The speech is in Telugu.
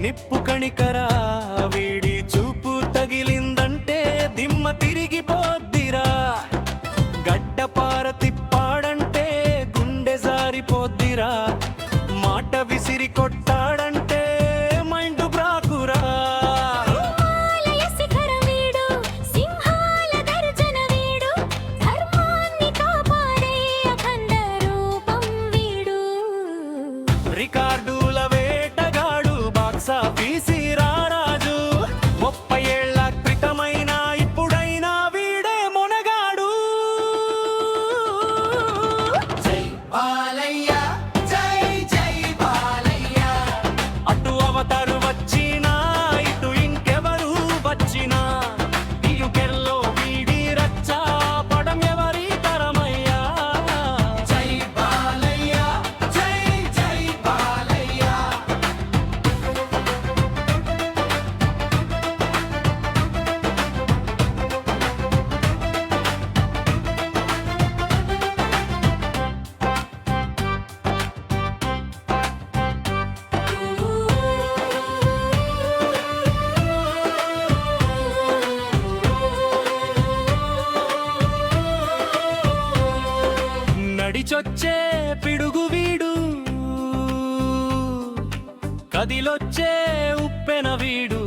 నిప్పు కణికరా వీడి చూపు తగిలిందంటే దిమ్మ తిరిగిపోద్దిరా. గడ్డపార తిప్పాడంటే గుండె జారిపోద్దిరా. మాట విసిరి కొట్టాడంటే మైండ్ బ్రాకురా. రికార్డుల వేటగాడు బాక్సాఫీసి రారాజు. 30 ఏళ్ల క్రితమైనా ఇప్పుడైనా వీడే మొనగాడు. జై బాలయ్య, జై జై బాలయ్య. అటు అవతారు వచ్చినా ఇటు ఇంకెవరు వచ్చినా ఇయుకెల్లో వీడి రచ్చా పడం ఎవరి తరమయ్యా. జై బాలయ్య, జై జై బాలయ్య. నడిచొచ్చే పిడుగు వీడు, కదిలొచ్చే ఉప్పెన వీడు.